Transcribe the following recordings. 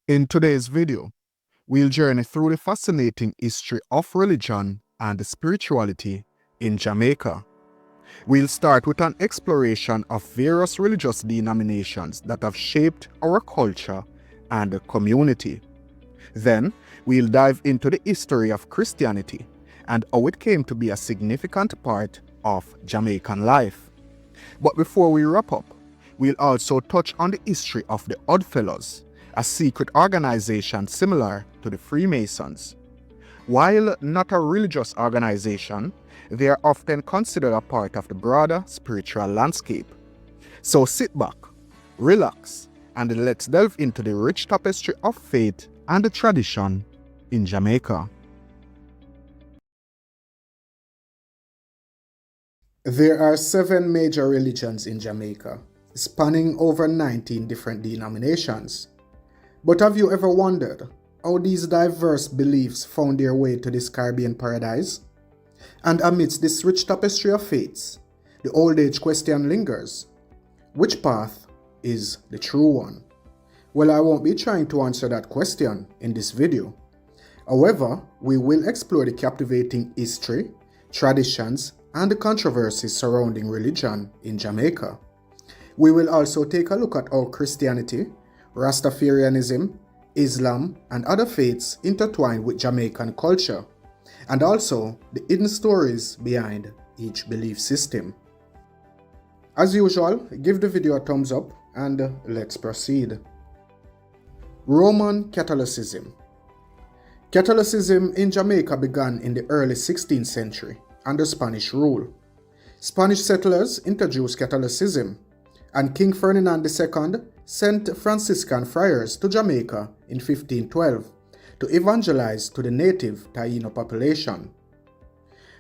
In today's video, we'll journey through the fascinating history of religion and spirituality in Jamaica. We'll start with an exploration of various religious denominations that have shaped our culture and community. Then, we'll dive into the history of Christianity and how it came to be a significant part of Jamaican life. But before we wrap up, we'll also touch on the history of the Oddfellows, a secret organization similar to the Freemasons. While not a religious organization, they are often considered a part of the broader spiritual landscape. So sit back, relax, and let's delve into the rich tapestry of faith and tradition in Jamaica. There are 7 major religions in Jamaica, spanning over 19 different denominations. But have you ever wondered how these diverse beliefs found their way to this Caribbean paradise? And amidst this rich tapestry of faiths, the old age question lingers. Which path is the true one? Well, I won't be trying to answer that question in this video. However, we will explore the captivating history, traditions, and the controversies surrounding religion in Jamaica. We will also take a look at how Christianity, Rastafarianism, Islam, and other faiths intertwine with Jamaican culture, and also the hidden stories behind each belief system. As usual, give the video a thumbs up and let's proceed. Roman Catholicism. Catholicism in Jamaica began in the early 16th century under Spanish rule. Spanish settlers introduced Catholicism, and King Ferdinand II sent Franciscan friars to Jamaica in 1512 to evangelize to the native Taino population.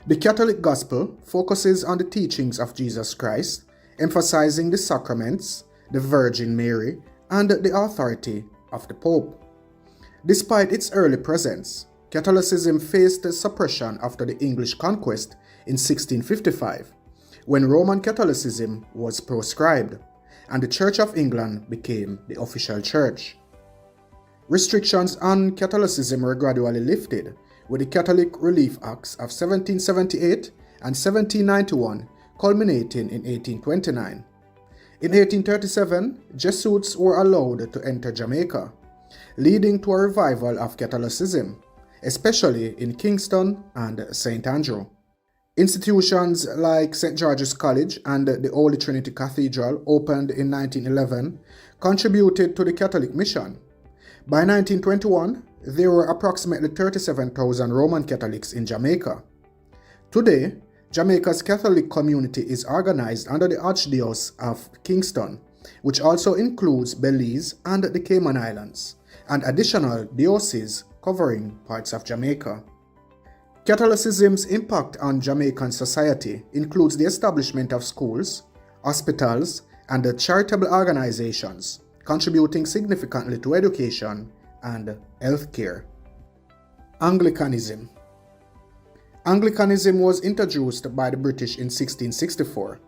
The Catholic gospel focuses on the teachings of Jesus Christ, emphasizing the sacraments, the Virgin Mary, and the authority of the Pope. Despite its early presence, Catholicism faced suppression after the English conquest in 1655, when Roman Catholicism was proscribed, and the Church of England became the official church. Restrictions on Catholicism were gradually lifted, with the Catholic Relief Acts of 1778 and 1791 culminating in 1829. In 1837, Jesuits were allowed to enter Jamaica, leading to a revival of Catholicism, especially in Kingston and St. Andrew. Institutions like St. George's College and the Holy Trinity Cathedral, opened in 1911, contributed to the Catholic mission. By 1921, there were approximately 37,000 Roman Catholics in Jamaica. Today, Jamaica's Catholic community is organized under the Archdiocese of Kingston, which also includes Belize and the Cayman Islands, and additional dioceses covering parts of Jamaica. Catholicism's impact on Jamaican society includes the establishment of schools, hospitals, and charitable organizations, contributing significantly to education and healthcare. Anglicanism. Anglicanism was introduced by the British in 1664.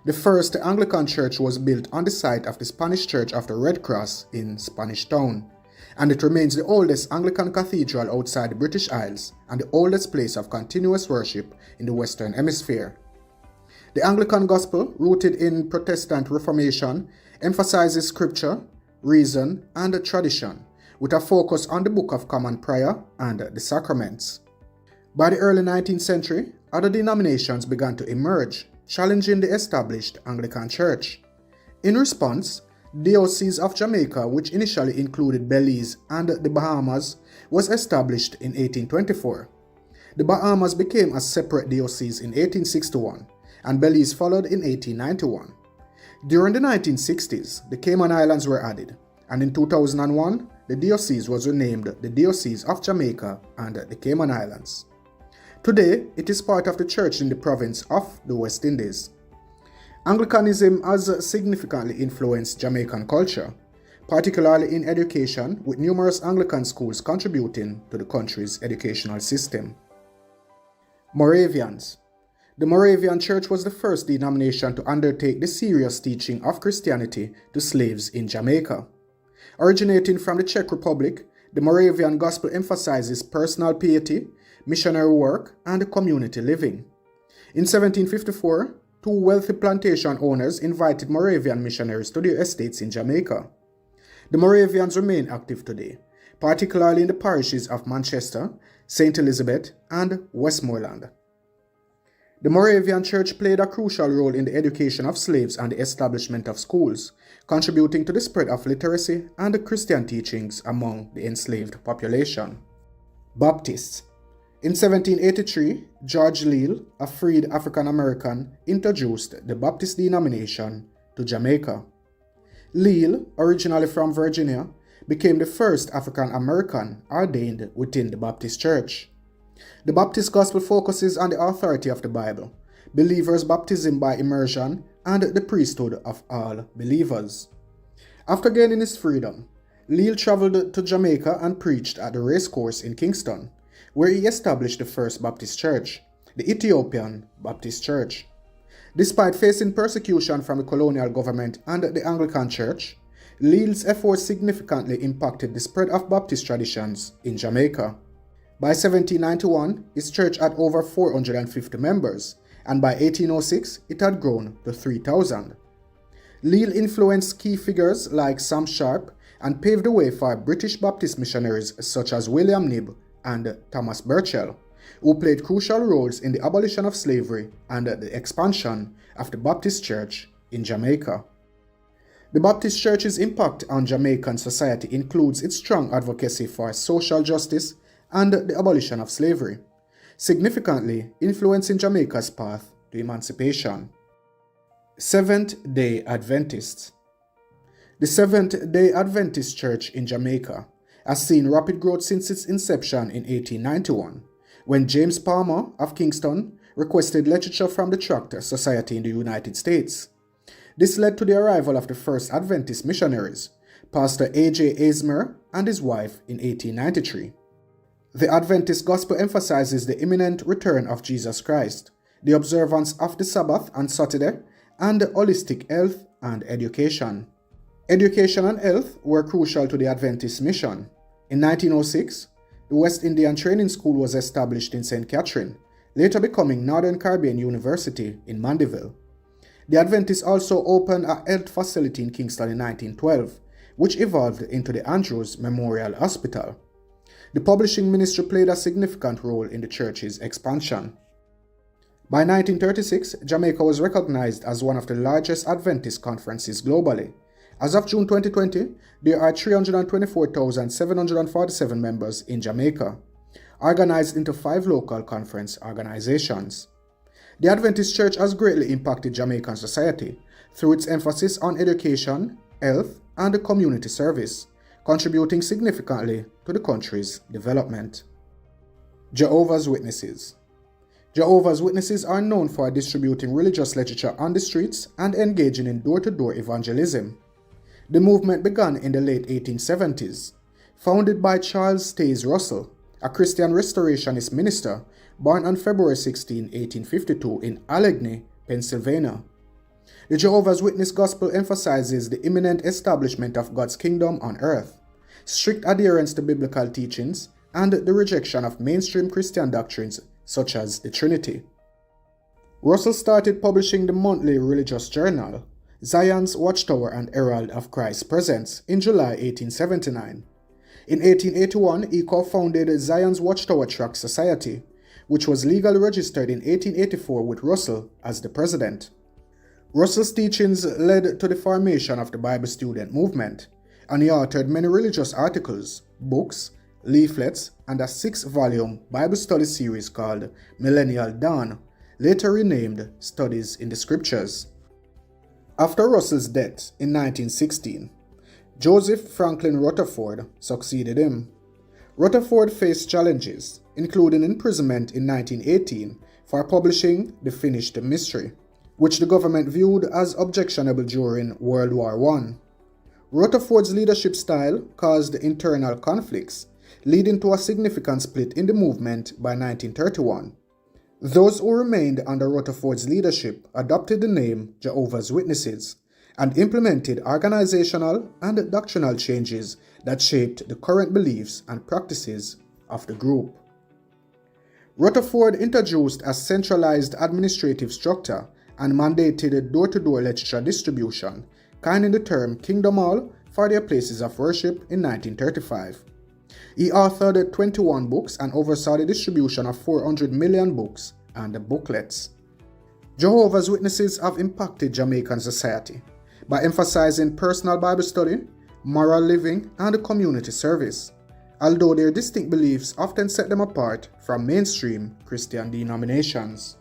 The first Anglican church was built on the site of the Spanish Church of the Red Cross in Spanish Town, and it remains the oldest Anglican cathedral outside the British Isles and the oldest place of continuous worship in the Western Hemisphere. The Anglican Gospel, rooted in Protestant Reformation, emphasizes scripture, reason, and tradition, with a focus on the Book of Common Prayer and the sacraments. By the early 19th century, other denominations began to emerge, challenging the established Anglican Church. In response, Diocese of Jamaica, which initially included Belize and the Bahamas, was established in 1824. The Bahamas became a separate diocese in 1861, and Belize followed in 1891. During the 1960s, the Cayman Islands were added, and in 2001, the diocese was renamed the Diocese of Jamaica and the Cayman Islands. Today, it is part of the church in the province of the West Indies. Anglicanism has significantly influenced Jamaican culture, particularly in education, with numerous Anglican schools contributing to the country's educational system. Moravians. The Moravian Church was the first denomination to undertake the serious teaching of Christianity to slaves in Jamaica. Originating from the Czech Republic, the Moravian gospel emphasizes personal piety, missionary work, and community living. In 1754, two wealthy plantation owners invited Moravian missionaries to their estates in Jamaica. The Moravians remain active today, particularly in the parishes of Manchester, St. Elizabeth, and Westmoreland. The Moravian Church played a crucial role in the education of slaves and the establishment of schools, contributing to the spread of literacy and the Christian teachings among the enslaved population. Baptists. In 1783, George Leal, a freed African American, introduced the Baptist denomination to Jamaica. Leal, originally from Virginia, became the first African American ordained within the Baptist Church. The Baptist gospel focuses on the authority of the Bible, believers' baptism by immersion, and the priesthood of all believers. After gaining his freedom, Leal traveled to Jamaica and preached at the racecourse in Kingston, where he established the first Baptist church, the Ethiopian Baptist Church. Despite facing persecution from the colonial government and the Anglican Church, Leal's efforts significantly impacted the spread of Baptist traditions in Jamaica. By 1791, his church had over 450 members, and by 1806, it had grown to 3,000. Leal influenced key figures like Sam Sharp and paved the way for British Baptist missionaries such as William Knibb and Thomas Burchell, who played crucial roles in the abolition of slavery and the expansion of the Baptist Church in Jamaica. The Baptist Church's impact on Jamaican society includes its strong advocacy for social justice and the abolition of slavery, significantly influencing Jamaica's path to emancipation. Seventh-day Adventists. The Seventh-day Adventist Church in Jamaica has seen rapid growth since its inception in 1891, when James Palmer of Kingston requested literature from the Tracts Society in the United States. This led to the arrival of the first Adventist missionaries, Pastor A.J. Aizmer and his wife, in 1893. The Adventist gospel emphasizes the imminent return of Jesus Christ, the observance of the Sabbath on Saturday, and holistic health and education. Education and health were crucial to the Adventist mission. In 1906, the West Indian Training School was established in St. Catherine, later becoming Northern Caribbean University in Mandeville. The Adventists also opened a health facility in Kingston in 1912, which evolved into the Andrews Memorial Hospital. The publishing ministry played a significant role in the church's expansion. By 1936, Jamaica was recognized as one of the largest Adventist conferences globally. As of June 2020, there are 324,747 members in Jamaica, organized into 5 local conference organizations. The Adventist Church has greatly impacted Jamaican society through its emphasis on education, health, and community service, contributing significantly to the country's development. Jehovah's Witnesses. Jehovah's Witnesses are known for distributing religious literature on the streets and engaging in door-to-door evangelism. The movement began in the late 1870s, founded by Charles Taze Russell, a Christian restorationist minister born on February 16, 1852 in Allegheny, Pennsylvania. The Jehovah's Witness gospel emphasizes the imminent establishment of God's kingdom on earth, strict adherence to biblical teachings, and the rejection of mainstream Christian doctrines such as the Trinity. Russell started publishing the monthly religious journal, Zion's Watchtower and Herald of Christ's Presence, in July 1879. In 1881, he co-founded Zion's Watchtower Tract Society, which was legally registered in 1884 with Russell as the president. Russell's teachings led to the formation of the Bible student movement, and he authored many religious articles, books, leaflets, and a 6-volume Bible study series called Millennial Dawn, later renamed Studies in the Scriptures. After Russell's death in 1916, Joseph Franklin Rutherford succeeded him. Rutherford faced challenges, including imprisonment in 1918 for publishing The Finished Mystery, which the government viewed as objectionable during World War I. Rutherford's leadership style caused internal conflicts, leading to a significant split in the movement by 1931. Those who remained under Rutherford's leadership adopted the name Jehovah's Witnesses and implemented organizational and doctrinal changes that shaped the current beliefs and practices of the group. Rutherford introduced a centralized administrative structure and mandated door-to-door literature distribution, coining the term Kingdom Hall for their places of worship in 1935. He authored 21 books and oversaw the distribution of 400 million books and booklets. Jehovah's Witnesses have impacted Jamaican society by emphasizing personal Bible study, moral living, and community service, although their distinct beliefs often set them apart from mainstream Christian denominations.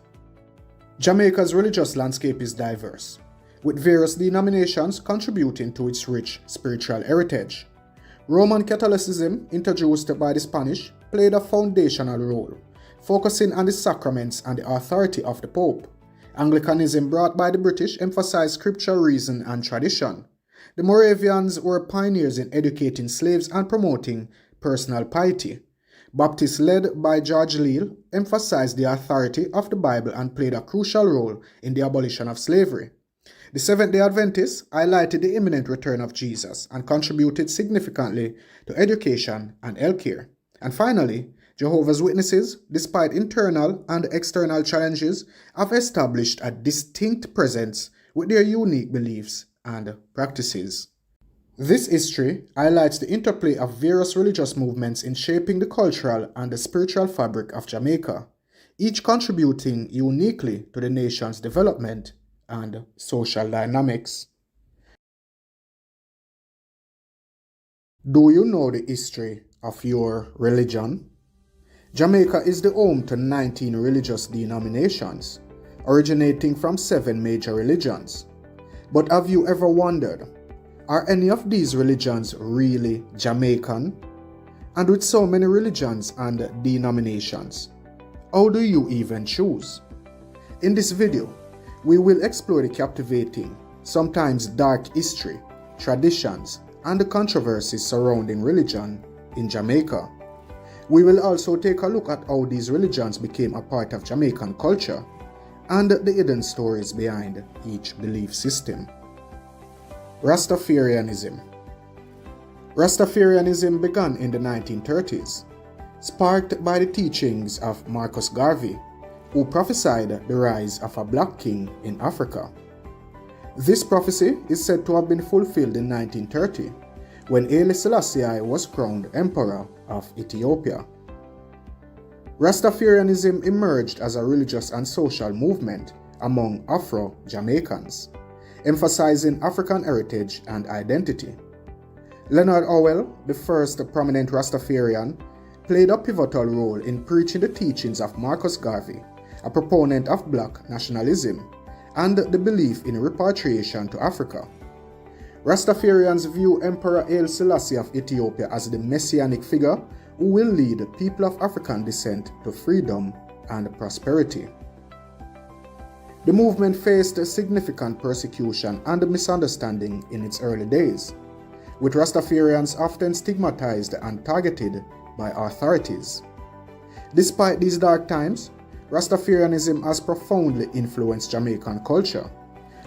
Jamaica's religious landscape is diverse, with various denominations contributing to its rich spiritual heritage. Roman Catholicism, introduced by the Spanish, played a foundational role, focusing on the sacraments and the authority of the Pope. Anglicanism, brought by the British, emphasized scripture, reason, and tradition. The Moravians were pioneers in educating slaves and promoting personal piety. Baptists, led by George Leal, emphasized the authority of the Bible and played a crucial role in the abolition of slavery. The Seventh-day Adventists highlighted the imminent return of Jesus and contributed significantly to education and healthcare. And finally, Jehovah's Witnesses, despite internal and external challenges, have established a distinct presence with their unique beliefs and practices. This history highlights the interplay of various religious movements in shaping the cultural and the spiritual fabric of Jamaica, each contributing uniquely to the nation's development and social dynamics. Do you know the history of your religion? Jamaica is the home to 19 religious denominations, originating from 7 major religions. But have you ever wondered, are any of these religions really Jamaican? And with so many religions and denominations, how do you even choose? In this video, we will explore the captivating, sometimes dark history, traditions, and the controversies surrounding religion in Jamaica. We will also take a look at how these religions became a part of Jamaican culture and the hidden stories behind each belief system. Rastafarianism. Rastafarianism began in the 1930s, sparked by the teachings of Marcus Garvey, who prophesied the rise of a black king in Africa. This prophecy is said to have been fulfilled in 1930, when Haile Selassie was crowned Emperor of Ethiopia. Rastafarianism emerged as a religious and social movement among Afro-Jamaicans, emphasizing African heritage and identity. Leonard Howell, the first prominent Rastafarian, played a pivotal role in preaching the teachings of Marcus Garvey, a proponent of black nationalism, and the belief in repatriation to Africa. Rastafarians view Emperor Haile Selassie of Ethiopia as the messianic figure who will lead people of African descent to freedom and prosperity. The movement faced significant persecution and misunderstanding in its early days, with Rastafarians often stigmatized and targeted by authorities. Despite these dark times, Rastafarianism has profoundly influenced Jamaican culture,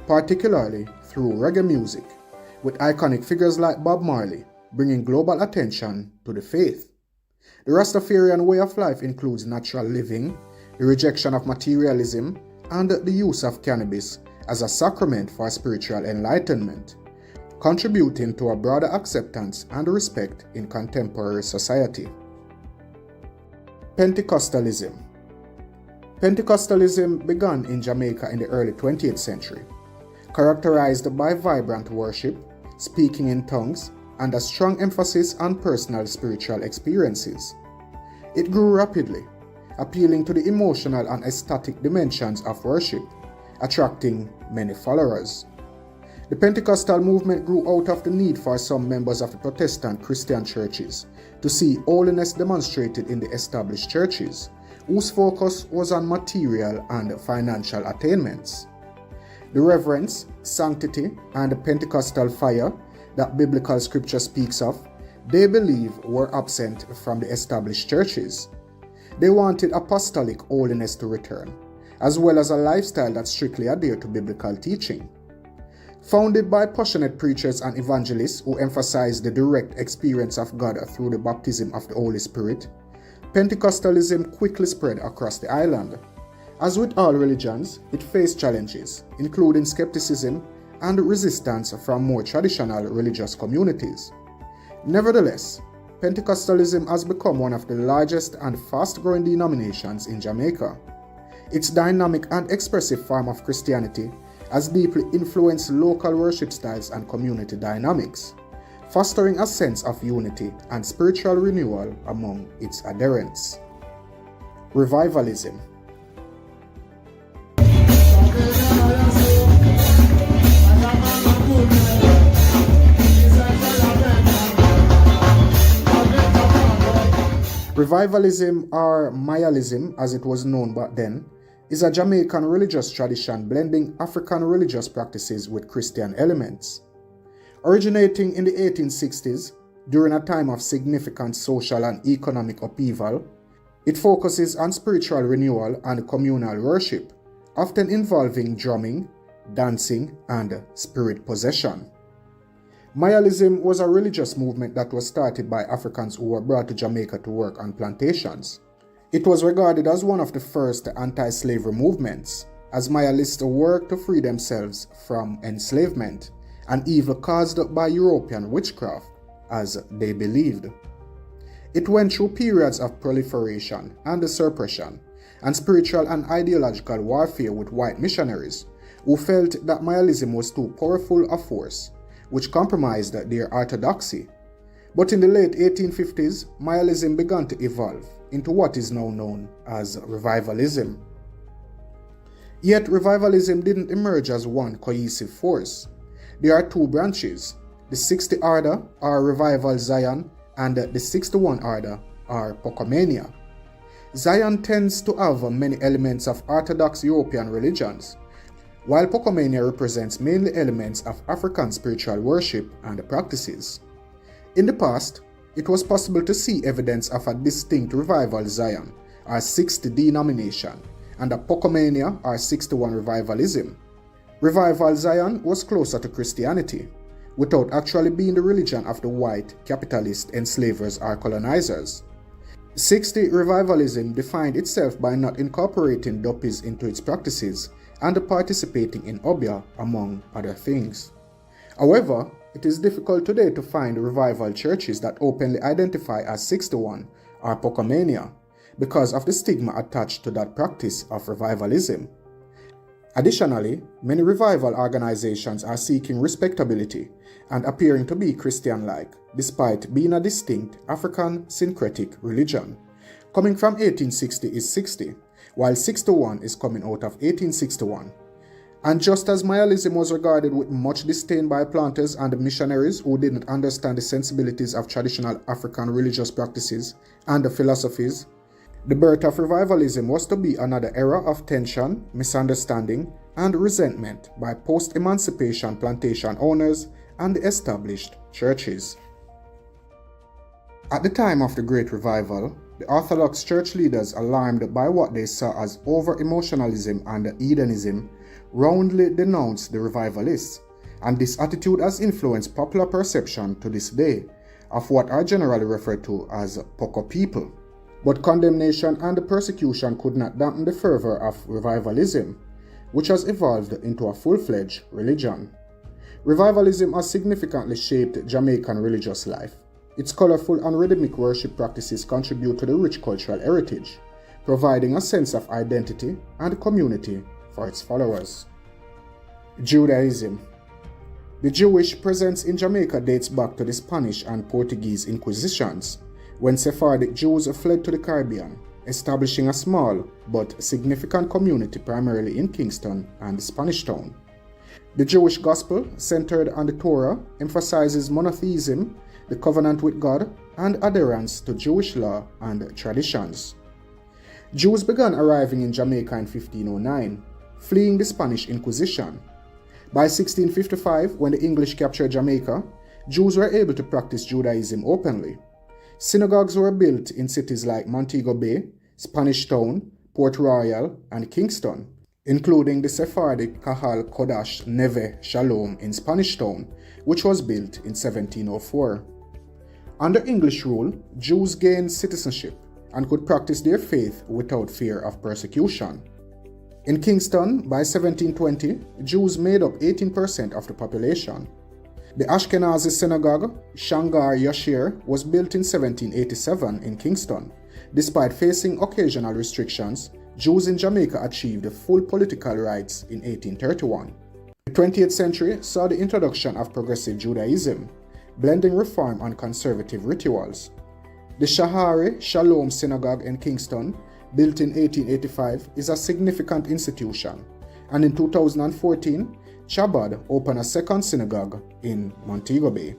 particularly through reggae music, with iconic figures like Bob Marley bringing global attention to the faith. The Rastafarian way of life includes natural living, the rejection of materialism, and the use of cannabis as a sacrament for spiritual enlightenment, contributing to a broader acceptance and respect in contemporary society. Pentecostalism. Pentecostalism began in Jamaica in the early 20th century, characterized by vibrant worship, speaking in tongues, and a strong emphasis on personal spiritual experiences. It grew rapidly, appealing to the emotional and aesthetic dimensions of worship, attracting many followers. The Pentecostal movement grew out of the need for some members of the Protestant Christian churches to see holiness demonstrated in the established churches, whose focus was on material and financial attainments. The reverence, sanctity, and the Pentecostal fire that biblical scripture speaks of, they believe were absent from the established churches. They wanted apostolic holiness to return, as well as a lifestyle that strictly adhered to biblical teaching. Founded by passionate preachers and evangelists who emphasized the direct experience of God through the baptism of the Holy Spirit, Pentecostalism quickly spread across the island. As with all religions, it faced challenges, including skepticism and resistance from more traditional religious communities. Nevertheless, Pentecostalism has become one of the largest and fast-growing denominations in Jamaica. Its dynamic and expressive form of Christianity has deeply influenced local worship styles and community dynamics, fostering a sense of unity and spiritual renewal among its adherents. Revivalism. Revivalism, or Mayalism as it was known back then, is a Jamaican religious tradition blending African religious practices with Christian elements. Originating in the 1860s, during a time of significant social and economic upheaval, it focuses on spiritual renewal and communal worship, often involving drumming, dancing, and spirit possession. Mayalism was a religious movement that was started by Africans who were brought to Jamaica to work on plantations. It was regarded as one of the first anti-slavery movements, as Mayalists worked to free themselves from enslavement, an evil caused by European witchcraft, as they believed. It went through periods of proliferation and suppression, and spiritual and ideological warfare with white missionaries, who felt that Mayalism was too powerful a force, which compromised their orthodoxy. But in the late 1850s, Mayalism began to evolve into what is now known as Revivalism. Yet Revivalism didn't emerge as one cohesive force. There are two branches, the 60 Order, or Revival Zion, and the 61 Order, or Pocomania. Zion tends to have many elements of Orthodox European religions, while Pocomania represents mainly elements of African spiritual worship and practices. In the past, it was possible to see evidence of a distinct Revival Zion, or 60 denomination, and a Pocomania, or 61 Revivalism. Revival Zion was closer to Christianity, without actually being the religion of the white capitalist enslavers or colonizers. 60 Revivalism defined itself by not incorporating doppies into its practices and participating in obia, among other things. However, it is difficult today to find revival churches that openly identify as 61 or Pocomania because of the stigma attached to that practice of revivalism. Additionally, many revival organizations are seeking respectability and appearing to be Christian-like, despite being a distinct African syncretic religion. Coming from 1860 is 60, while 61 is coming out of 1861. And just as Mayalism was regarded with much disdain by planters and missionaries who didn't understand the sensibilities of traditional African religious practices and the philosophies, the birth of revivalism was to be another era of tension, misunderstanding, and resentment by post-emancipation plantation owners and the established churches. At the time of the Great Revival, the Orthodox church leaders, alarmed by what they saw as over-emotionalism and hedonism, roundly denounced the revivalists, and this attitude has influenced popular perception to this day of what are generally referred to as Poco people. But condemnation and persecution could not dampen the fervor of revivalism, which has evolved into a full-fledged religion. Revivalism has significantly shaped Jamaican religious life. Its colorful and rhythmic worship practices contribute to the rich cultural heritage, providing a sense of identity and community for its followers. Judaism. The Jewish presence in Jamaica dates back to the Spanish and Portuguese Inquisitions, when Sephardic Jews fled to the Caribbean, establishing a small but significant community primarily in Kingston and Spanish Town. The Jewish gospel, centered on the Torah, emphasizes monotheism, the covenant with God, and adherence to Jewish law and traditions. Jews began arriving in Jamaica in 1509, fleeing the Spanish Inquisition. By 1655, when the English captured Jamaica, Jews were able to practice Judaism openly. Synagogues were built in cities like Montego Bay, Spanish Town, Port Royal, and Kingston. including the Sephardic Kahal Kodash Neve Shalom in Spanish Town, which was built in 1704. Under English rule, Jews gained citizenship and could practice their faith without fear of persecution. In Kingston, by 1720, Jews made up 18% of the population. The Ashkenazi synagogue, Shangar Yashir, was built in 1787 in Kingston. Despite facing occasional restrictions, Jews in Jamaica achieved full political rights in 1831. The 20th century saw the introduction of progressive Judaism, blending reform and conservative rituals. The Shahari Shalom Synagogue in Kingston, built in 1885, is a significant institution, and in 2014, Chabad opened a second synagogue in Montego Bay.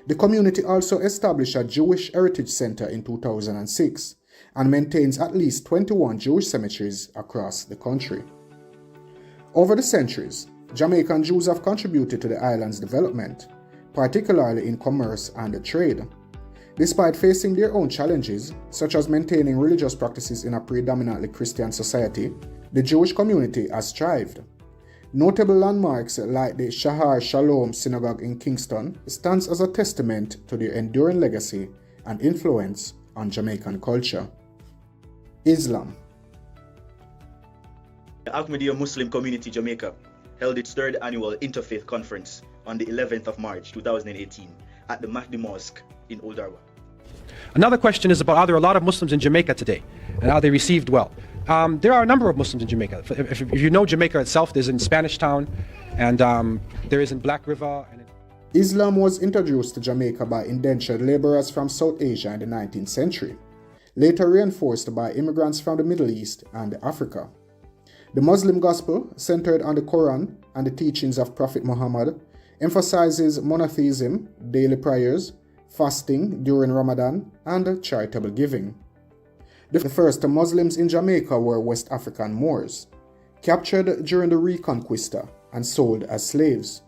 The community also established a Jewish Heritage Center in 2006 and maintains at least 21 Jewish cemeteries across the country. Over the centuries, Jamaican Jews have contributed to the island's development, particularly in commerce and trade. Despite facing their own challenges, such as maintaining religious practices in a predominantly Christian society, the Jewish community has thrived. Notable landmarks like the Shahar Shalom Synagogue in Kingston stands as a testament to their enduring legacy and influence on Jamaican culture. Islam. The Ahmadiyya Muslim Community Jamaica held its third annual Interfaith Conference on the 11th of March 2018 at the Mahdi Mosque in Old Arwa. Another question is about, are there a lot of Muslims in Jamaica today, and are they received well? There are a number of Muslims in Jamaica. If you know Jamaica itself, there's in Spanish Town, and there is in Black River. Islam was introduced to Jamaica by indentured laborers from South Asia in the 19th century, later reinforced by immigrants from the Middle East and Africa. The Muslim gospel, centered on the Quran and the teachings of Prophet Muhammad, emphasizes monotheism, daily prayers, fasting during Ramadan, and charitable giving. The first Muslims in Jamaica were West African Moors, captured during the Reconquista and sold as slaves.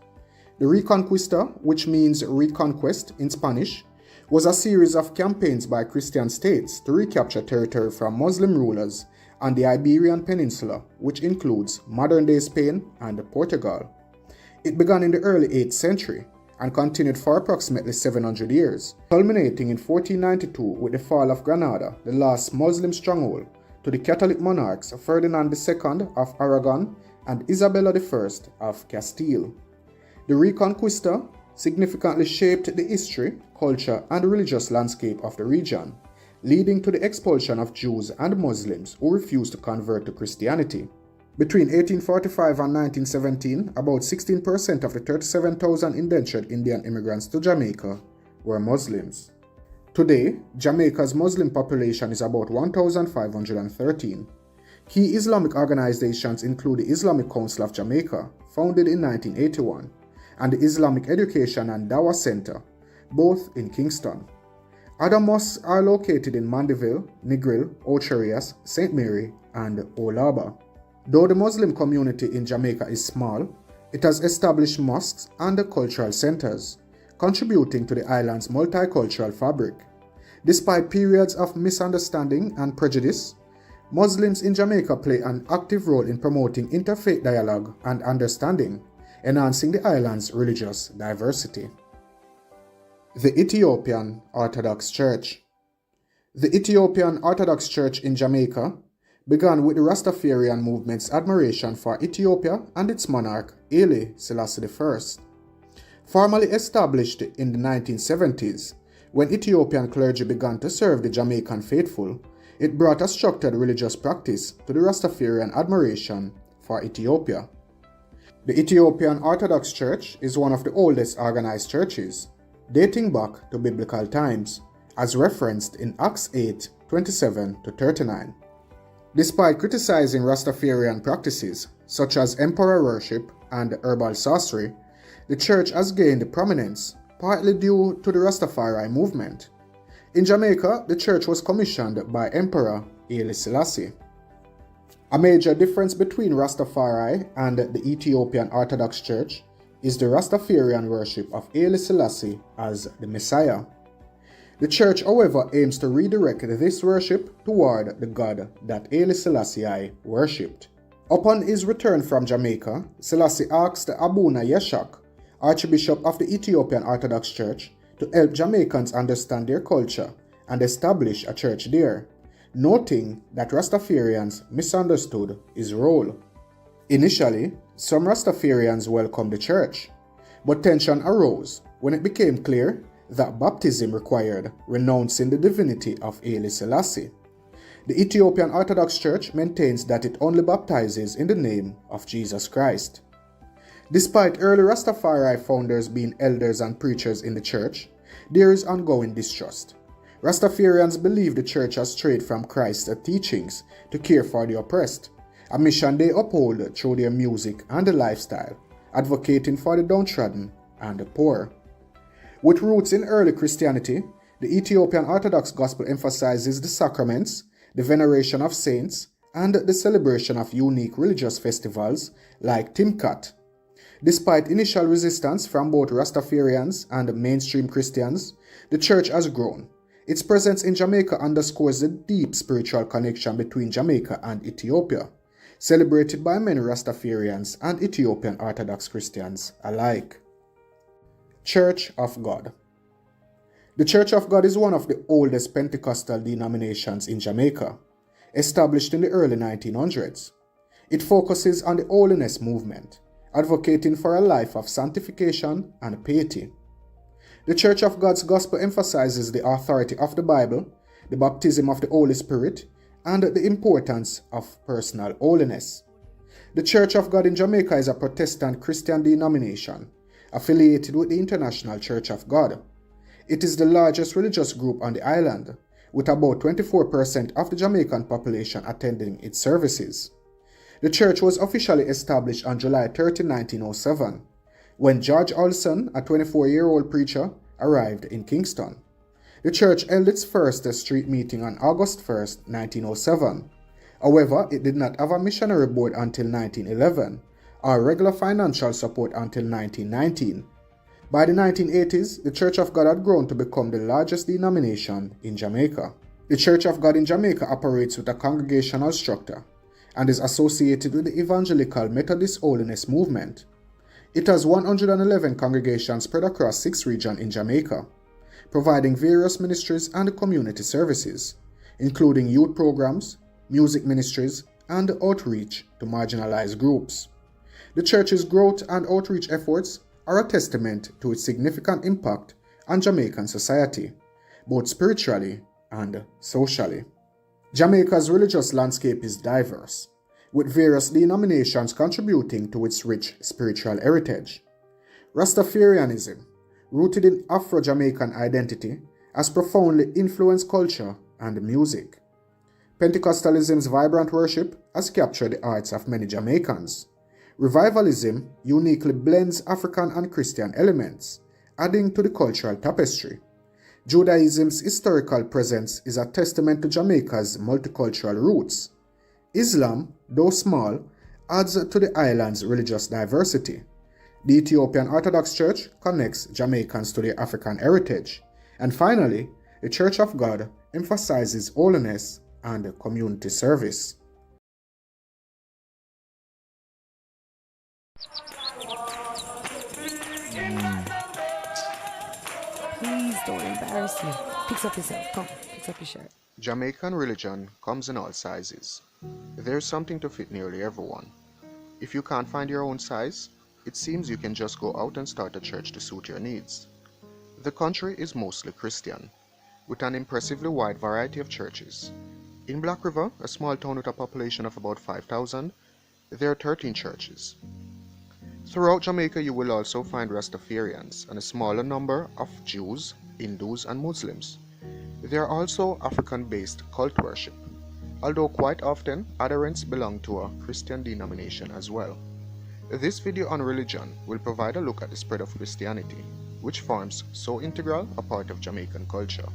The Reconquista, which means reconquest in Spanish, was a series of campaigns by Christian states to recapture territory from Muslim rulers on the Iberian Peninsula, which includes modern-day Spain and Portugal. It began in the early 8th century and continued for approximately 700 years, culminating in 1492 with the fall of Granada, the last Muslim stronghold, to the Catholic monarchs Ferdinand II of Aragon and Isabella I of Castile. The Reconquista significantly shaped the history, culture, and religious landscape of the region, leading to the expulsion of Jews and Muslims who refused to convert to Christianity. Between 1845 and 1917, about 16% of the 37,000 indentured Indian immigrants to Jamaica were Muslims. Today, Jamaica's Muslim population is about 1,513. Key Islamic organizations include the Islamic Council of Jamaica, founded in 1981, and the Islamic Education and Dawah Center, both in Kingston. Other mosques are located in Mandeville, Negril, Ocherias, St. Mary, and Olaba. Though the Muslim community in Jamaica is small, it has established mosques and cultural centers, contributing to the island's multicultural fabric. Despite periods of misunderstanding and prejudice, Muslims in Jamaica play an active role in promoting interfaith dialogue and understanding, enhancing the island's religious diversity. The Ethiopian Orthodox Church. The Ethiopian Orthodox Church in Jamaica began with the Rastafarian movement's admiration for Ethiopia and its monarch, Haile Selassie I. Formally established in the 1970s, when Ethiopian clergy began to serve the Jamaican faithful, it brought a structured religious practice to the Rastafarian admiration for Ethiopia. The Ethiopian Orthodox Church is one of the oldest organized churches, dating back to biblical times, as referenced in Acts 8, 27-39. Despite criticizing Rastafarian practices, such as emperor worship and herbal sorcery, the church has gained prominence, partly due to the Rastafari movement. In Jamaica, the church was commissioned by Emperor Haile Selassie. A major difference between Rastafari and the Ethiopian Orthodox Church is the Rastafarian worship of Haile Selassie as the Messiah. The church, however, aims to redirect this worship toward the God that Haile Selassie worshipped. Upon his return from Jamaica, Selassie asked Abuna Yeshak, Archbishop of the Ethiopian Orthodox Church, to help Jamaicans understand their culture and establish a church there, noting that Rastafarians misunderstood his role. Initially, some Rastafarians welcomed the church, but tension arose when it became clear that baptism required renouncing the divinity of Haile Selassie. The Ethiopian Orthodox Church maintains that it only baptizes in the name of Jesus Christ. Despite early Rastafari founders being elders and preachers in the church, there is ongoing distrust. Rastafarians believe the church has strayed from Christ's teachings to care for the oppressed, a mission they uphold through their music and lifestyle, advocating for the downtrodden and the poor. With roots in early Christianity, the Ethiopian Orthodox Gospel emphasizes the sacraments, the veneration of saints, and the celebration of unique religious festivals like Timkat. Despite initial resistance from both Rastafarians and mainstream Christians, the church has grown. Its presence in Jamaica underscores the deep spiritual connection between Jamaica and Ethiopia, celebrated by many Rastafarians and Ethiopian Orthodox Christians alike. Church of God. The Church of God is one of the oldest Pentecostal denominations in Jamaica, established in the early 1900s. It focuses on the holiness movement, advocating for a life of sanctification and piety. The Church of God's gospel emphasizes the authority of the Bible, the baptism of the Holy Spirit, and the importance of personal holiness. The Church of God in Jamaica is a Protestant Christian denomination affiliated with the International Church of God. It is the largest religious group on the island, with about 24% of the Jamaican population attending its services. The church was officially established on July 30, 1907, when George Olson, a 24-year-old preacher, arrived in Kingston. The church held its first street meeting on August 1, 1907. However, it did not have a missionary board until 1911, or regular financial support until 1919. By the 1980s, the Church of God had grown to become the largest denomination in Jamaica. The Church of God in Jamaica operates with a congregational structure and is associated with the Evangelical Methodist Holiness Movement. It has 111 congregations spread across 6 regions in Jamaica, providing various ministries and community services, including youth programs, music ministries, and outreach to marginalized groups. The church's growth and outreach efforts are a testament to its significant impact on Jamaican society, both spiritually and socially. Jamaica's religious landscape is diverse, with various denominations contributing to its rich spiritual heritage. Rastafarianism, rooted in Afro-Jamaican identity, has profoundly influenced culture and music. Pentecostalism's vibrant worship has captured the hearts of many Jamaicans. Revivalism uniquely blends African and Christian elements, adding to the cultural tapestry. Judaism's historical presence is a testament to Jamaica's multicultural roots. Islam, though small, adds to the island's religious diversity. The Ethiopian Orthodox Church connects Jamaicans to their African heritage. And finally, the Church of God emphasizes holiness and community service. Please don't embarrass me. Fix up yourself. Come, fix up your shirt. Jamaican religion comes in all sizes. There's something to fit nearly everyone. If you can't find your own size, it seems you can just go out and start a church to suit your needs. The country is mostly Christian, with an impressively wide variety of churches. In Black River, a small town with a population of about 5,000, there are 13 churches. Throughout Jamaica, you will also find Rastafarians and a smaller number of Jews, Hindus, and Muslims. There are also African-based cult worship, although quite often adherents belong to a Christian denomination as well. This video on religion will provide a look at the spread of Christianity, which forms so integral a part of Jamaican culture.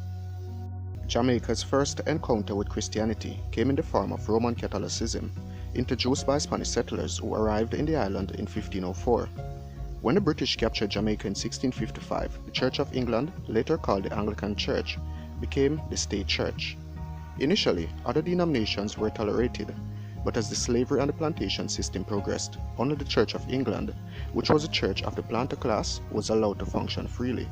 Jamaica's first encounter with Christianity came in the form of Roman Catholicism, introduced by Spanish settlers who arrived in the island in 1504. When the British captured Jamaica in 1655, the Church of England, later called the Anglican Church, became the state church. Initially, other denominations were tolerated, but as the slavery and the plantation system progressed, only the Church of England, which was a church of the planter class, was allowed to function freely.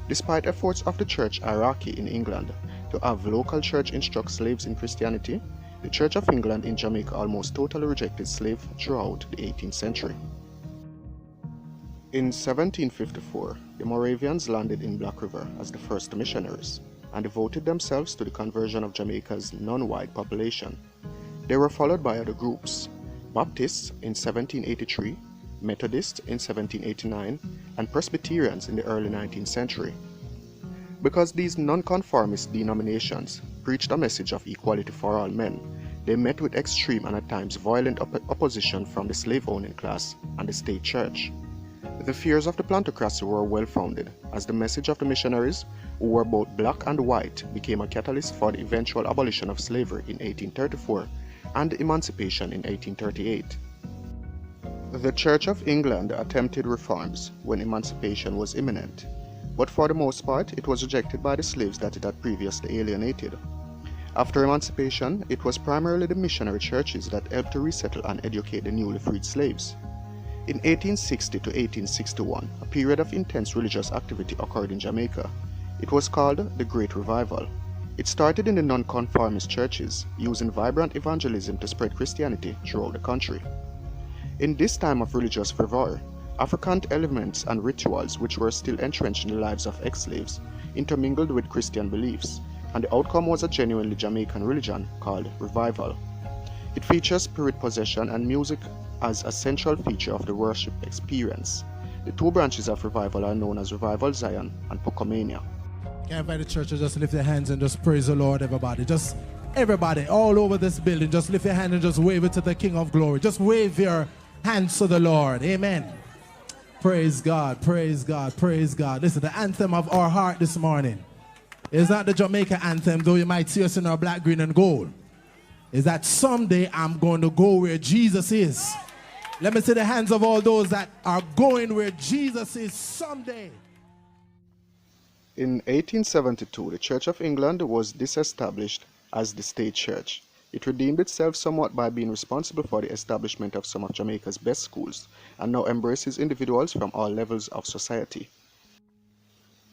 Despite efforts of the church hierarchy in England to have local church instruct slaves in Christianity, the Church of England in Jamaica almost totally rejected slaves throughout the 18th century. In 1754, the Moravians landed in Black River as the first missionaries and devoted themselves to the conversion of Jamaica's non-white population. They were followed by other groups: Baptists in 1783, Methodists in 1789, and Presbyterians in the early 19th century. Because these nonconformist denominations preached a message of equality for all men, they met with extreme and at times violent opposition from the slave-owning class and the state church. The fears of the plantocracy were well-founded, as the message of the missionaries, who were both black and white, became a catalyst for the eventual abolition of slavery in 1834 and emancipation in 1838. The Church of England attempted reforms when emancipation was imminent, but for the most part it was rejected by the slaves that it had previously alienated. After emancipation, it was primarily the missionary churches that helped to resettle and educate the newly freed slaves. In 1860 to 1861, a period of intense religious activity occurred in Jamaica. It was called the Great Revival. It started in the nonconformist churches, using vibrant evangelism to spread Christianity throughout the country. In this time of religious fervor, African elements and rituals which were still entrenched in the lives of ex-slaves intermingled with Christian beliefs, and the outcome was a genuinely Jamaican religion called revival. It features spirit possession and music as a central feature of the worship experience. The two branches of revival are known as Revival Zion and Pocomania. Can I invite the church to just lift their hands and just praise the Lord, everybody? Just everybody all over this building, just lift your hand and just wave it to the King of Glory. Just wave your hands to the Lord. Amen. Praise God, praise God, praise God. Listen, the anthem of our heart this morning is not the Jamaica anthem, though you might see us in our black, green, and gold. Is that someday I'm going to go where Jesus is. Let me see the hands of all those that are going where Jesus is someday. In 1872, the Church of England was disestablished as the state church. It redeemed itself somewhat by being responsible for the establishment of some of Jamaica's best schools, and now embraces individuals from all levels of society.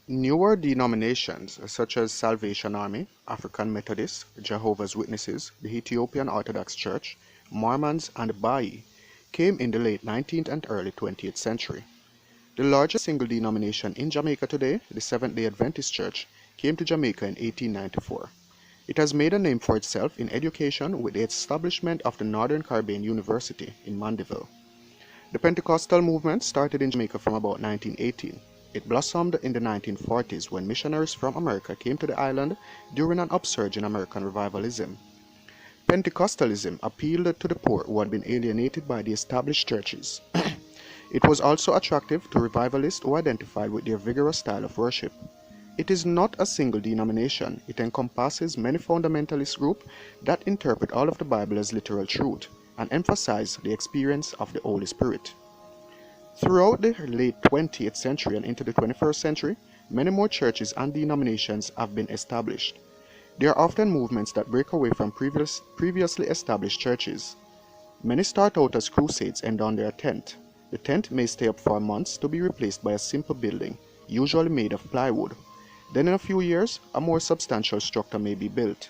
Newer denominations such as Salvation Army, African Methodists, Jehovah's Witnesses, the Ethiopian Orthodox Church, Mormons, and Baha'i came in the late 19th and early 20th century. The largest single denomination in Jamaica today, the Seventh-day Adventist Church, came to Jamaica in 1894. It has made a name for itself in education with the establishment of the Northern Caribbean University in Mandeville. The Pentecostal movement started in Jamaica from about 1918. It blossomed in the 1940s when missionaries from America came to the island during an upsurge in American revivalism. Pentecostalism appealed to the poor who had been alienated by the established churches. It was also attractive to revivalists who identified with their vigorous style of worship. It is not a single denomination. It encompasses many fundamentalist groups that interpret all of the Bible as literal truth and emphasize the experience of the Holy Spirit. Throughout the late 20th century and into the 21st century, many more churches and denominations have been established. They are often movements that break away from previously established churches. Many start out as crusades and on their tent. The tent may stay up for months to be replaced by a simple building, usually made of plywood. Then in a few years, a more substantial structure may be built.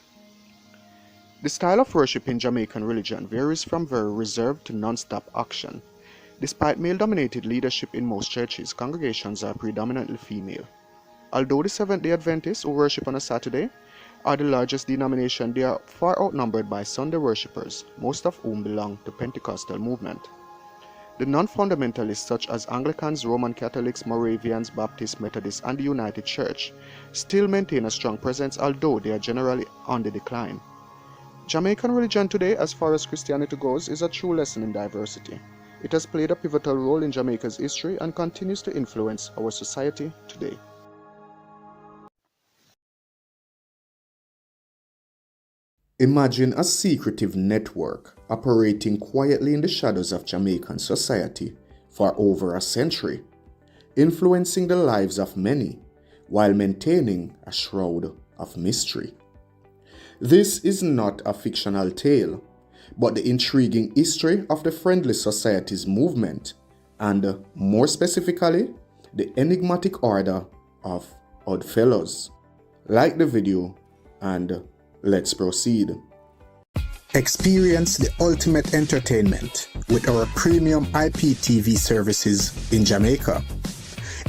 The style of worship in Jamaican religion varies from very reserved to non-stop action. Despite male-dominated leadership in most churches, congregations are predominantly female. Although the Seventh-day Adventists, who worship on a Saturday, are the largest denomination, they are far outnumbered by Sunday worshippers, most of whom belong to Pentecostal movement. The non-fundamentalists such as Anglicans, Roman Catholics, Moravians, Baptists, Methodists, and the United Church still maintain a strong presence, although they are generally on the decline. Jamaican religion today, as far as Christianity goes, is a true lesson in diversity. It has played a pivotal role in Jamaica's history and continues to influence our society today. Imagine a secretive network operating quietly in the shadows of Jamaican society for over a century, influencing the lives of many while maintaining a shroud of mystery. This is not a fictional tale, but the intriguing history of the Friendly Societies movement, and more specifically, the enigmatic Order of Oddfellows. Like the video and let's proceed. Experience the ultimate entertainment with our premium IPTV services in Jamaica.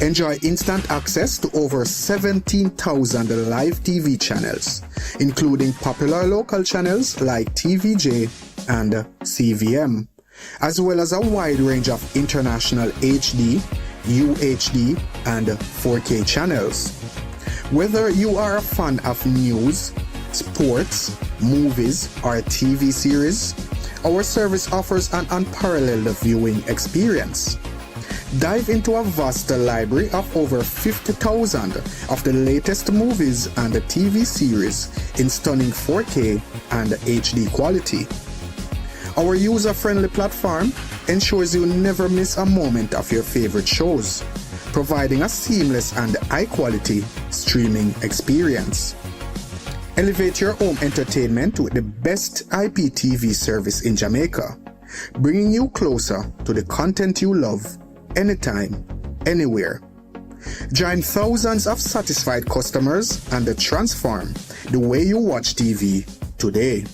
Enjoy instant access to over 17,000 live TV channels, including popular local channels like TVJ and CVM, as well as a wide range of international HD, UHD, and 4K channels. Whether you are a fan of news, sports, movies, or TV series, our service offers an unparalleled viewing experience. Dive into a vast library of over 50,000 of the latest movies and TV series in stunning 4K and HD quality. Our user-friendly platform ensures you never miss a moment of your favorite shows, providing a seamless and high-quality streaming experience. Elevate your home entertainment with the best IPTV service in Jamaica, bringing you closer to the content you love anytime, anywhere. Join thousands of satisfied customers and transform the way you watch TV today.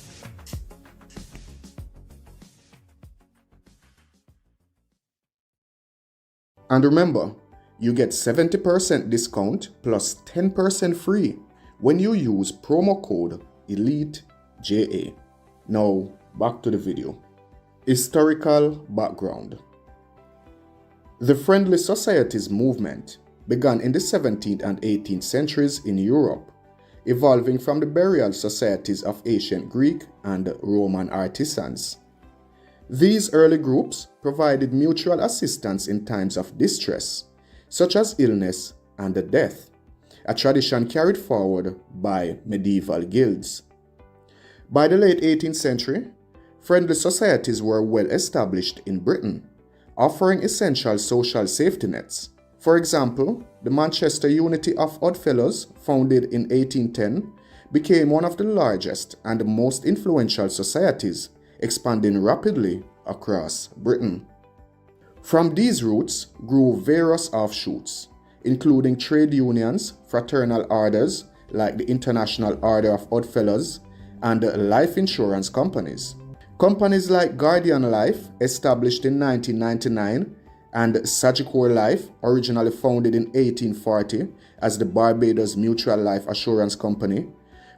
And remember, you get 70% discount plus 10% free when you use promo code ELITEJA. Now, back to the video. Historical background. The Friendly Societies movement began in the 17th and 18th centuries in Europe, evolving from the burial societies of ancient Greek and Roman artisans. These early groups provided mutual assistance in times of distress, such as illness and death, a tradition carried forward by medieval guilds. By the late 18th century, friendly societies were well established in Britain, offering essential social safety nets. For example, the Manchester Unity of Oddfellows, founded in 1810, became one of the largest and most influential societies, expanding rapidly across Britain. From these roots grew various offshoots, including trade unions, fraternal orders like the International Order of Oddfellows, and life insurance companies. Companies like Guardian Life, established in 1999, and Sagicor Life, originally founded in 1840 as the Barbados Mutual Life Assurance Company,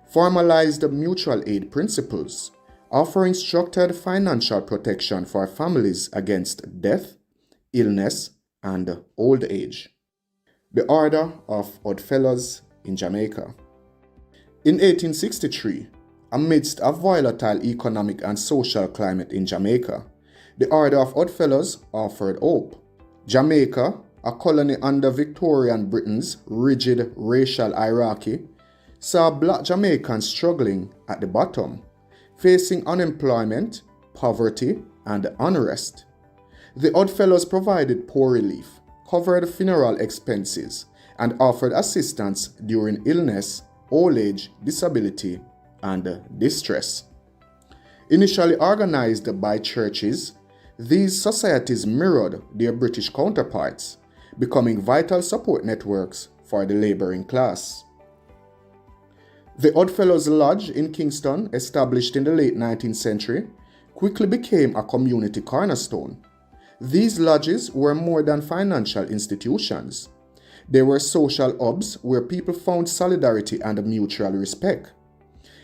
formalized mutual aid principles, offering structured financial protection for families against death, illness, and old age. The Order of Oddfellows in Jamaica. In 1863, amidst a volatile economic and social climate in Jamaica, the Order of Oddfellows offered hope. Jamaica, a colony under Victorian Britain's rigid racial hierarchy, saw black Jamaicans struggling at the bottom, facing unemployment, poverty, and unrest. The Oddfellows provided poor relief, covered funeral expenses, and offered assistance during illness, old age, disability, and distress. Initially organized by churches, these societies mirrored their British counterparts, becoming vital support networks for the laboring class. The Oddfellows Lodge in Kingston, established in the late 19th century, quickly became a community cornerstone. These lodges were more than financial institutions. They were social hubs where people found solidarity and mutual respect.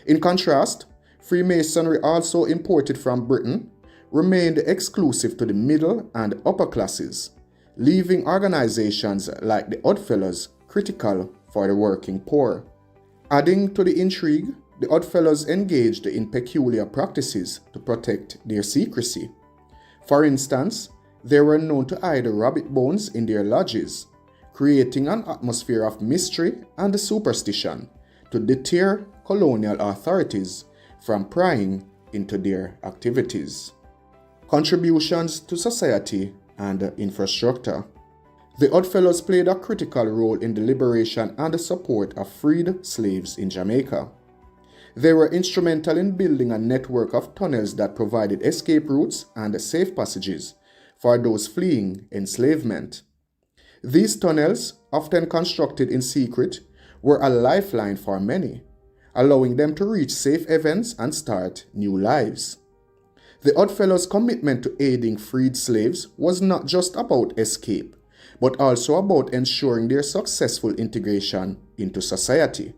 In contrast, Freemasonry, also imported from Britain, remained exclusive to the middle and upper classes, leaving organizations like the Oddfellows critical for the working poor. Adding to the intrigue, the Oddfellows engaged in peculiar practices to protect their secrecy. For instance, they were known to hide rabbit bones in their lodges, creating an atmosphere of mystery and superstition to deter colonial authorities from prying into their activities. Contributions to society and infrastructure. The Oddfellows played a critical role in the liberation and the support of freed slaves in Jamaica. They were instrumental in building a network of tunnels that provided escape routes and safe passages for those fleeing enslavement. These tunnels, often constructed in secret, were a lifeline for many, allowing them to reach safe havens and start new lives. The Oddfellows' commitment to aiding freed slaves was not just about escape, but also about ensuring their successful integration into society.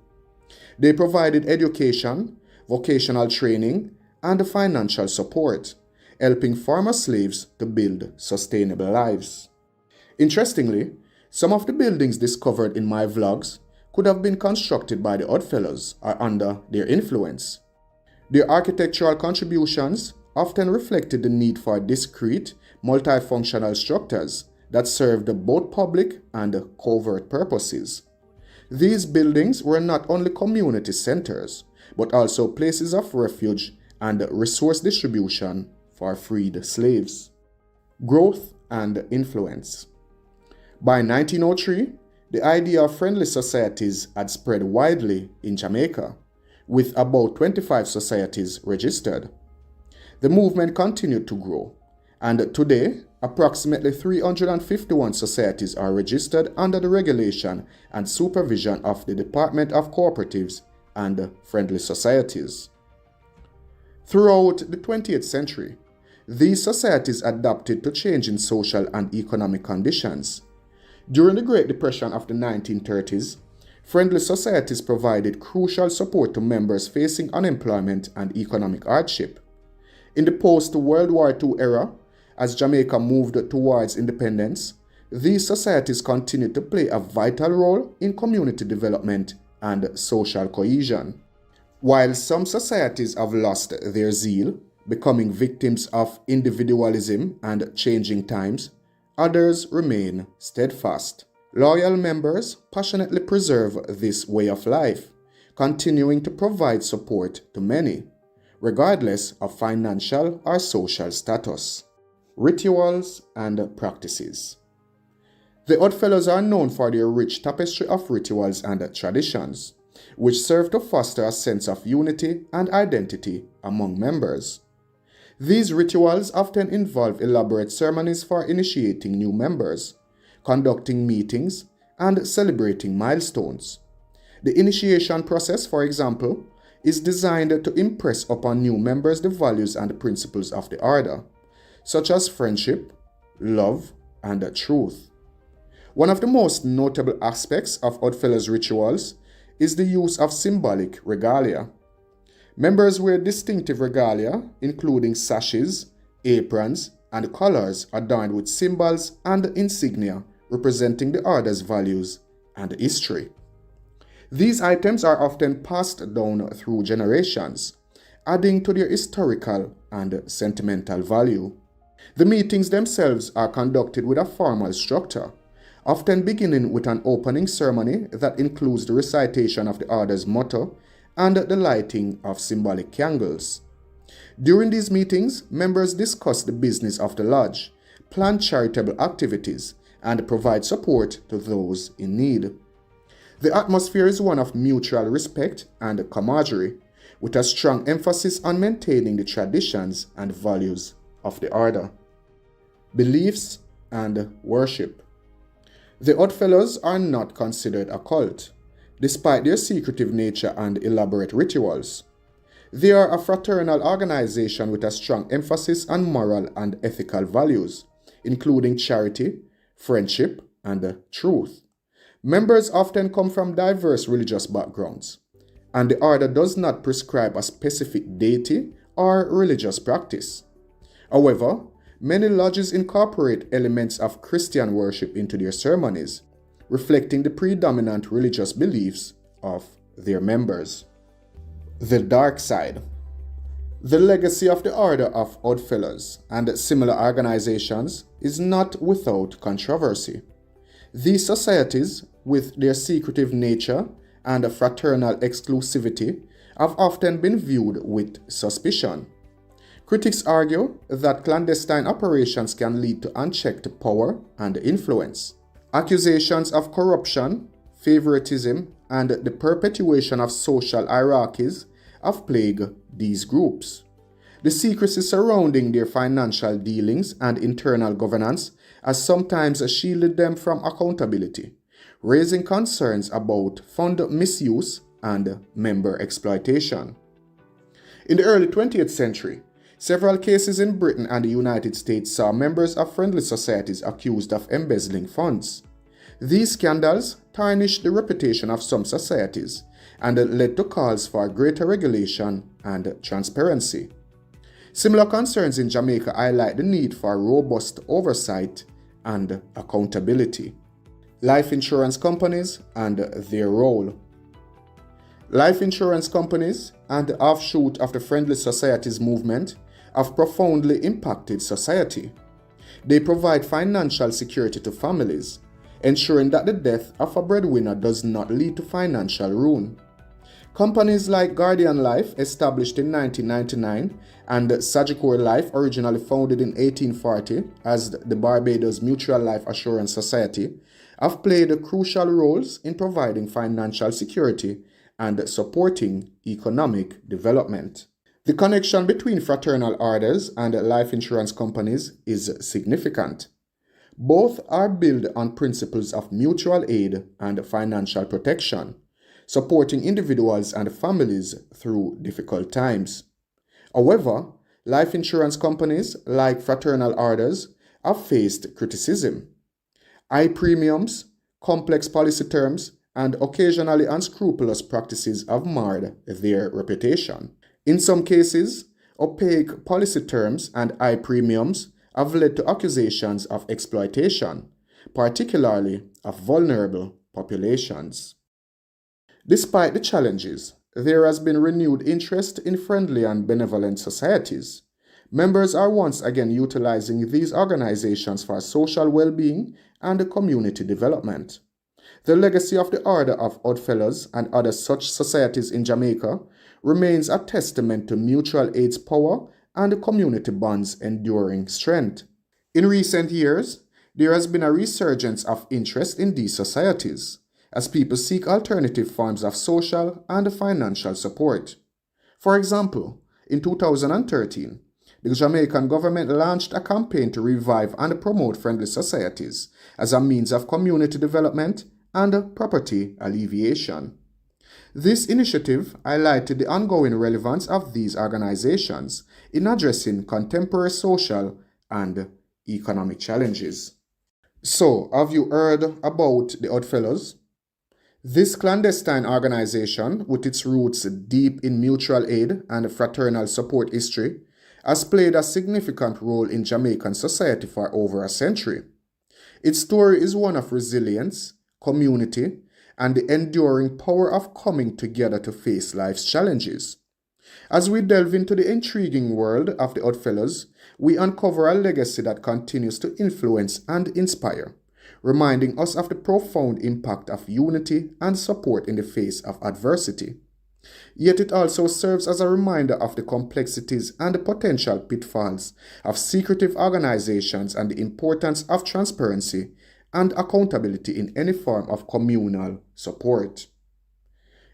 They provided education, vocational training, and financial support, helping former slaves to build sustainable lives. Interestingly, some of the buildings discovered in my vlogs could have been constructed by the Oddfellows or under their influence. Their architectural contributions often reflected the need for discrete, multifunctional structures that served both public and covert purposes. These buildings were not only community centers, but also places of refuge and resource distribution for freed slaves. Growth and influence. By 1903, the idea of friendly societies had spread widely in Jamaica, with about 25 societies registered. The movement continued to grow, and today, approximately 351 societies are registered under the regulation and supervision of the Department of Cooperatives and Friendly Societies. Throughout the 20th century, these societies adapted to changing social and economic conditions. During the Great Depression of the 1930s, friendly societies provided crucial support to members facing unemployment and economic hardship. In the post-World War II era, as Jamaica moved towards independence, these societies continued to play a vital role in community development and social cohesion. While some societies have lost their zeal, becoming victims of individualism and changing times, others remain steadfast. Loyal members passionately preserve this way of life, continuing to provide support to many, regardless of financial or social status. Rituals and practices. The Oddfellows are known for their rich tapestry of rituals and traditions, which serve to foster a sense of unity and identity among members. These rituals often involve elaborate ceremonies for initiating new members, conducting meetings, and celebrating milestones. The initiation process, for example, is designed to impress upon new members the values and principles of the order, such as friendship, love, and truth. One of the most notable aspects of Oddfellows rituals is the use of symbolic regalia. Members wear distinctive regalia, including sashes, aprons, and collars adorned with symbols and insignia representing the order's values and history. These items are often passed down through generations, adding to their historical and sentimental value. The meetings themselves are conducted with a formal structure, often beginning with an opening ceremony that includes the recitation of the order's motto and the lighting of symbolic candles. During these meetings, members discuss the business of the lodge, plan charitable activities, and provide support to those in need. The atmosphere is one of mutual respect and camaraderie, with a strong emphasis on maintaining the traditions and values of the order. Beliefs and worship. The Oddfellows are not considered a cult, despite their secretive nature and elaborate rituals. They are a fraternal organization with a strong emphasis on moral and ethical values, including charity, friendship, and truth. Members often come from diverse religious backgrounds, and the order does not prescribe a specific deity or religious practice. However, many lodges incorporate elements of Christian worship into their ceremonies, reflecting the predominant religious beliefs of their members. The dark side. The legacy of the Order of Oddfellows and similar organizations is not without controversy. These societies, with their secretive nature and fraternal exclusivity, have often been viewed with suspicion. Critics argue that clandestine operations can lead to unchecked power and influence. Accusations of corruption, favoritism, and the perpetuation of social hierarchies have plagued these groups. The secrecy surrounding their financial dealings and internal governance has sometimes shielded them from accountability, raising concerns about fund misuse and member exploitation. In the early 20th century, several cases in Britain and the United States saw members of friendly societies accused of embezzling funds. These scandals tarnished the reputation of some societies and led to calls for greater regulation and transparency. Similar concerns in Jamaica highlight the need for robust oversight and accountability. Life insurance companies and their role. Life insurance companies and the offshoot of the Friendly Societies movement have profoundly impacted society. They provide financial security to families, ensuring that the death of a breadwinner does not lead to financial ruin. Companies like Guardian Life, established in 1999, and Sagicor Life, originally founded in 1840 as the Barbados Mutual Life Assurance Society, have played crucial roles in providing financial security and supporting economic development. The connection between fraternal orders and life insurance companies is significant. Both are built on principles of mutual aid and financial protection, supporting individuals and families through difficult times. However, life insurance companies, like fraternal orders, have faced criticism. High premiums, complex policy terms, and occasionally unscrupulous practices have marred their reputation. In some cases, opaque policy terms and high premiums have led to accusations of exploitation, particularly of vulnerable populations. Despite the challenges, there has been renewed interest in friendly and benevolent societies. Members are once again utilizing these organizations for social well-being and community development. The legacy of the Order of Oddfellows and other such societies in Jamaica remains a testament to mutual aid's power and community bonds' enduring strength. In recent years, there has been a resurgence of interest in these societies, as people seek alternative forms of social and financial support. For example, in 2013, the Jamaican government launched a campaign to revive and promote friendly societies as a means of community development and poverty alleviation. This initiative highlighted the ongoing relevance of these organizations in addressing contemporary social and economic challenges. So, have you heard about the Oddfellows? This clandestine organization, with its roots deep in mutual aid and fraternal support history, has played a significant role in Jamaican society for over a century. Its story is one of resilience, community, and the enduring power of coming together to face life's challenges. As we delve into the intriguing world of the Oddfellows, we uncover a legacy that continues to influence and inspire, reminding us of the profound impact of unity and support in the face of adversity. Yet it also serves as a reminder of the complexities and the potential pitfalls of secretive organizations and the importance of transparency and accountability in any form of communal support.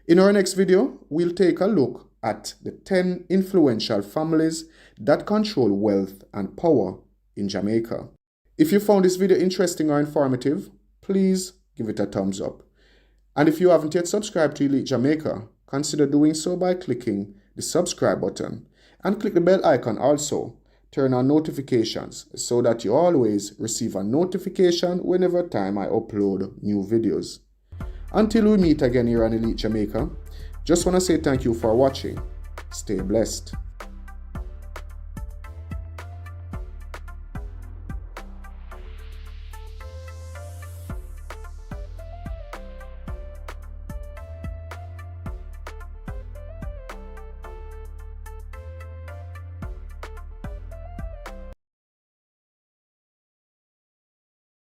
In our next video, we'll take a look at the 10 influential families that control wealth and power in Jamaica. If you found this video interesting or informative, please give it a thumbs up. And if you haven't yet subscribed to Elite Jamaica, consider doing so by clicking the subscribe button and click the bell icon also. Turn on notifications so that you always receive a notification whenever time I upload new videos. Until we meet again here on Elite Jamaica, just want to say thank you for watching. Stay blessed.